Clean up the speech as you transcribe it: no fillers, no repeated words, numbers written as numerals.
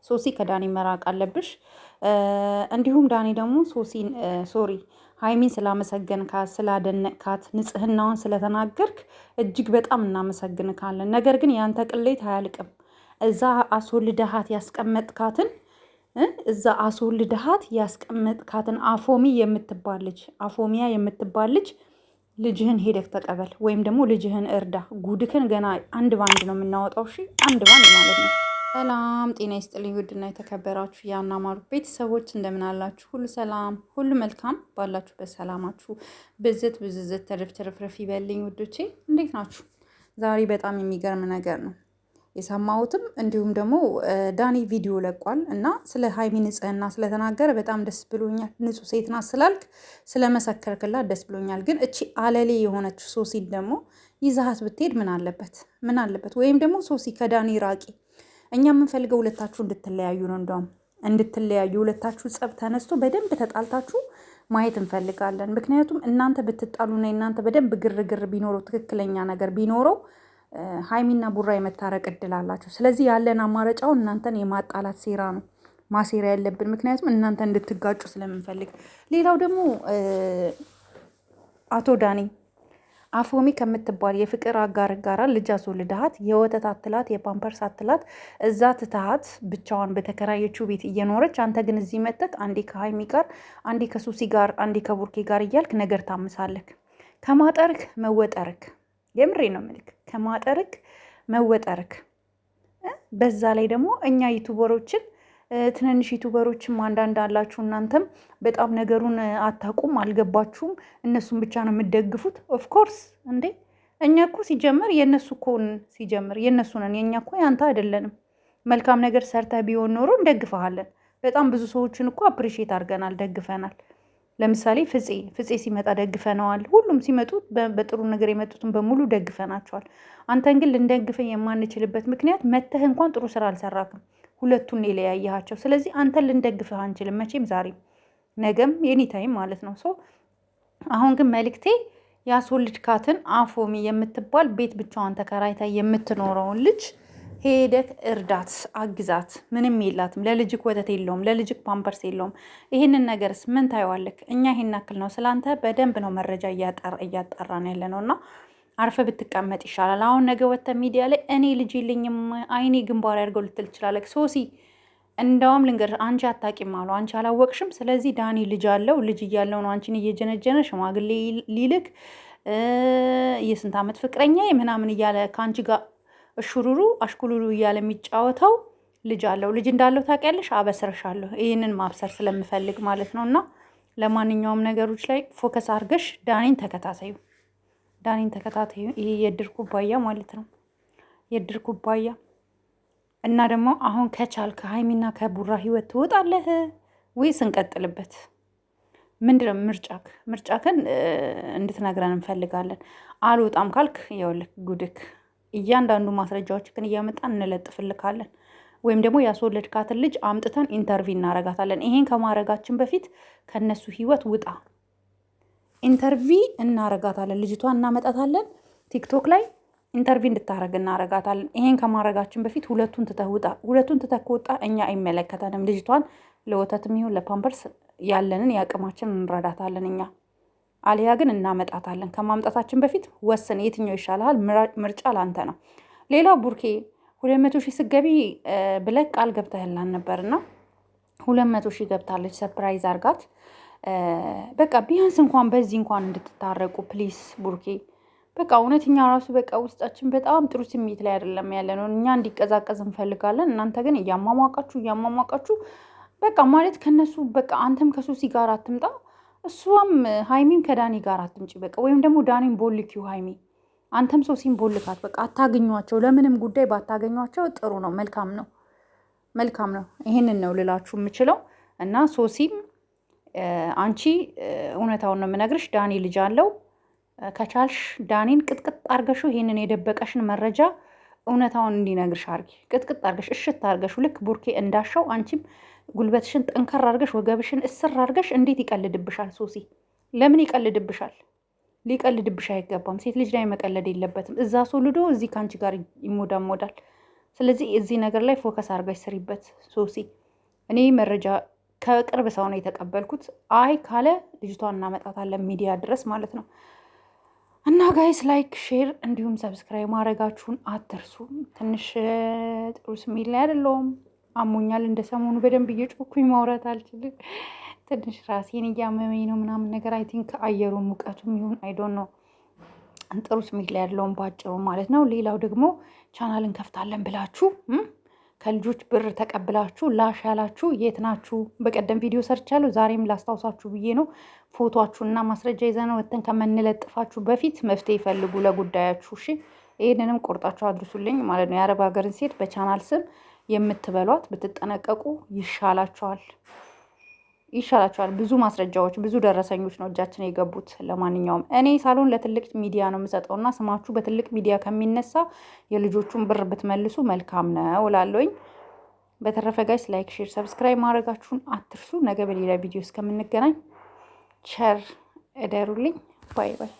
ሶሲ ከዳኒ መራቅ አለብሽ። እንዲሁም ዳኒ ደግሞ ሶሲን ሶሪ ሀይሚን ስላመሰገንካት ስላደነቅካት ንጽህናዋን ስለተናገርክ እጅግ በጣም እናመሰግንካለን። ነገር ግን ያንተ ቅሌት አያልቅም። እዛ አስወልደሃት ያስቀመጥካትን አፎሚያ የምትባል ልጅ ልጅህን ሄደክ ተቀበል፣ ወይም ደግሞ ልጅህን እርዳ። ጉድክን ገና አንድ ባንድ ነው የምናወጣው። እሺ አንድ ባንድ ማለት ነው። ሰላም ጤና ይስጥልኝ። ውድና የተከበራችሁ የአናማሩ ቤተሰቦች እንደምን አላችሁ? ሁሉ ሰላም፣ ሁሉ መልካም። ባላችሁበት ሰላማችሁ ብዝት ተረፍረፍ ይበልኝ። ውዶቼ እንዴት ናችሁ? ዛሬ በጣም የሚገርም ነገር ነው የሰማሁትም። እንዲሁም ደግሞ ዳኒ ቪዲዮ ለቋል እና ስለ ሀይሚ ንጽህና ስለተናገረ በጣም ደስ ብሎኛል። ንጹህ ሴት ናት ስላልክ ስለመሰከርክላት ደስ ብሎኛል። ግን እቺ አለሌ የሆነች ሶሲ ደግሞ ይዛሃት ብትሄድ ምን አለበት? ወይም ደግሞ ሶሲ ከዳኒ ራቂ። እኛ የምንፈልገው ሁለታችሁ እንድትለያዩ ነው። እንደውም እንድትለያዩ ሁለታችሁ ጸብ ተነስቶ በደንብ ተጣልታችሁ ማየት እንፈልጋለን። ምክንያቱም እናንተ ብትጣሉና እናንተ በደንብ ግርግር ቢኖረው ትክክለኛ ነገር ቢኖረው ሀይሚና ቡራ የመታረቅ እድል አላቸው። ስለዚህ ያለን አማራጫው እናንተን የማጣላት ሴራ ነው ማሴሪያ ያለብን። ምክንያቱም እናንተ እንድትጋጩ ስለምንፈልግ። ሌላው ደግሞ አቶ ዳኒ አፎሚ ከምትባል የፍቅር አጋር ጋራ ልጅ አስወልደሃት የወተት አትላት የፓምፐርስ አትላት እዛ ትተሃት ብቻዋን በተከራየችው ቤት እየኖረች አንተ ግን እዚህ መጠቅ አንዴ ከሀይሚ ጋር አንዴ ከሱሲ ጋር አንዴ ከቡርኬ ጋር እያልክ ነገር ታምሳለክ። ከማጠርክ መወጠርክ፣ የምሬ ነው ምልክ ከማጠርክ መወጠርክ። በዛ ላይ ደግሞ እኛ ዩቱበሮችን ትንንሽ ዩቱበሮችም አንዳንድ አላችሁ። እናንተም በጣም ነገሩን አታውቁም፣ አልገባችሁም። እነሱን ብቻ ነው የምትደግፉት። ኦፍኮርስ እንዴ እኛ እኮ ሲጀመር የእነሱ ኮን ሲጀምር የእነሱ ነን። የእኛ እኮ ያንተ አይደለንም። መልካም ነገር ሰርተህ ቢሆን ኖሮ እንደግፈሃለን። በጣም ብዙ ሰዎችን እኮ አፕሪሺየት አድርገናል፣ ደግፈናል። ለምሳሌ ፍፄ ሲመጣ ደግፈነዋል። ሁሉም ሲመጡ በጥሩ ነገር የመጡትን በሙሉ ደግፈናቸዋል። አንተን ግን ልንደግፈን የማንችልበት ምክንያት መተህ እንኳን ጥሩ ስራ አልሰራክም። ሁለቱን የለያየሃቸው። ስለዚህ አንተን ልንደግፍህ አንችልም መቼም፣ ዛሬም ነገም፣ የኒታይም ማለት ነው። አሁን ግን መልክቴ ያስወልድካትን አፎሚ የምትባል ቤት ብቻዋን ተከራይታ የምትኖረውን ልጅ ሄደክ እርዳት፣ አግዛት። ምንም የላትም። ለልጅክ ወተት የለውም፣ ለልጅክ ፓምፐርስ የለውም። ይህንን ነገርስ ምን ታየዋለክ? እኛ ይሄን ያክል ነው ስላንተ በደንብ ነው መረጃ እያጣራን ያለ ነው እና አርፈ ብትቀመጥ ይሻላል። አሁን ነገ ወጥተህ ሚዲያ ላይ እኔ ልጅ የለኝም አይኔ ግንባር ያድርገው ልትል ትችላለህ። ሶሲ እንደውም ልንገርሽ፣ አንቺ አታውቂም አሉ፣ አንቺ አላወቅሽም። ስለዚህ ዳኒ ልጅ አለው። ልጅ እያለው ነው አንቺን እየጀነጀነ ሽማግሌ ሊልክ የስንት ዓመት ፍቅረኛ ምናምን እያለ ከአንቺ ጋር እሹሩሩ አሽኩሉሉ እያለ የሚጫወተው ልጅ አለው። ልጅ እንዳለው ታውቂያለሽ። አበስረሻለሁ፣ ይህንን ማብሰር ስለምፈልግ ማለት ነው። እና ለማንኛውም ነገሮች ላይ ፎከስ አድርገሽ ዳኒን ተከታተዩ። ይሄ የእድር ኩባያ ማለት ነው፣ የእድር ኩባያ። እና ደግሞ አሁን ከቻል ከሀይሚና ከቡራ ህይወት ትወጣለህ ወይስ እንቀጥልበት? ምንድነው ምርጫክን እንድትነግረን እንፈልጋለን። አልወጣም ካልክ ይኸውልህ ጉድክ። እያንዳንዱ ማስረጃዎችክን እያመጣን እንለጥፍልካለን። ወይም ደግሞ ያስወለድካትን ልጅ አምጥተን ኢንተርቪው እናረጋታለን። ይሄን ከማረጋችን በፊት ከነሱ ህይወት ውጣ። ኢንተርቪው እናረጋታለን። ልጅቷን እናመጣታለን። ቲክቶክ ላይ ኢንተርቪው እንድታረግ እናረጋታለን። ይሄን ከማረጋችን በፊት ሁለቱን ትተህ ውጣ። ሁለቱን ትተህ ከወጣ እኛ አይመለከተንም። ልጅቷን ለወተትም ይሁን ለፓምፐርስ ያለንን የአቅማችን እንረዳታለን እኛ። አሊያ ግን እናመጣታለን። ከማምጣታችን በፊት ወስን፣ የትኛው ይሻልሃል? ምርጫ ላንተ ነው። ሌላው ቡርኬ 200,000 ስገቢ ብለህ ቃል ገብተህላን ነበርና 200,000 ገብታለች። ሰፕራይዝ አርጋት። በቃ ቢያንስ እንኳን በዚህ እንኳን እንድትታረቁ ፕሊስ ቡርኬ። በቃ እውነተኛ ራሱ በቃ ውስጣችን በጣም ጥሩ ስሜት ላይ አይደለም ያለ ነው። እኛ እንዲቀዛቀዝ እንፈልጋለን። እናንተ ግን እያሟሟቃችሁ በቃ ማለት ከነሱ በቃ አንተም ከሱሲ ጋር አትምጣ፣ እሷም ሀይሚም ከዳኒ ጋር አትምጪ። በቃ ወይም ደግሞ ዳኒም ቦልኪው ሀይሚ፣ አንተም ሶሲም ቦልካት። በቃ አታገኟቸው። ለምንም ጉዳይ ባታገኟቸው ጥሩ ነው፣ መልካም ነው። ይሄንን ነው ልላችሁ የምችለው። እና ሶሲም አንቺ እውነታውን ነው የምነግርሽ፣ ዳኒ ልጅ አለው። ከቻልሽ ዳኒን ቅጥቅጥ አርገሹ፣ ይሄንን የደበቀሽን መረጃ እውነታውን እንዲነግርሽ አርጊ። ቅጥቅጥ አርገሽ እሽት አርገሹ፣ ልክ ቡርኬ እንዳሻው አንቺም ጉልበትሽን ጠንከር አርገሽ ወገብሽን እስር አርገሽ። እንዴት ይቀልድብሻል ሶሲ? ለምን ይቀልድብሻል? ሊቀልድብሽ አይገባም። ሴት ልጅ ላይ መቀለድ የለበትም። እዛ ሶልዶ እዚህ ከአንቺ ጋር ይሞዳሞዳል። ስለዚህ እዚህ ነገር ላይ ፎከስ አድርጋች ስሪበት ሶሲ። እኔ መረጃ ከቅርብ ሰው ነው የተቀበልኩት። አይ ካለ ልጅቷን እናመጣታለን ሚዲያ ድረስ ማለት ነው። እና ጋይስ ላይክ፣ ሼር እንዲሁም ሰብስክራይብ ማድረጋችሁን አትርሱ። ትንሽ ጥሩ ስሜት ላይ አይደለሁም። አሞኛል። እንደ ሰሞኑ በደንብ እየጮኩኝ ማውራት አልችልም። ትንሽ ራሴን እያመመኝ ነው ምናምን ነገር። አይ ቲንክ አየሩን ሙቀቱም ይሁን አይዶን ነው። ጥሩ ስሜት ላይ ያለውን ባጭሩ ማለት ነው። ሌላው ደግሞ ቻናል እንከፍታለን ብላችሁ ከልጆች ብር ተቀብላችሁ ላሽ ያላችሁ የት ናችሁ? በቀደም ቪዲዮ ሰርቻለሁ። ዛሬም ላስታውሳችሁ ብዬ ነው። ፎቶችሁና ማስረጃ ይዘን ወጥተን ከምንለጥፋችሁ በፊት መፍትሄ ይፈልጉ ለጉዳያችሁ። እሺ፣ ይህንንም ቆርጣችሁ አድርሱልኝ ማለት ነው። የአረብ ሀገርን ሴት በቻናል ስም የምትበሏት ብትጠነቀቁ ይሻላችኋል። ብዙ ማስረጃዎች፣ ብዙ ደረሰኞች ነው እጃችን የገቡት። ለማንኛውም እኔ ሳሎን ለትልቅ ሚዲያ ነው የምሰጠውና ስማችሁ በትልቅ ሚዲያ ከሚነሳ የልጆቹን ብር ብትመልሱ መልካም ነው እላለሁኝ። በተረፈ ጋይስ ላይክ፣ ሼር፣ ሰብስክራይብ ማድረጋችሁን አትርሱ። ነገ በሌላ ቪዲዮ እስከምንገናኝ ቸር እደሩልኝ። ባይ ባይ።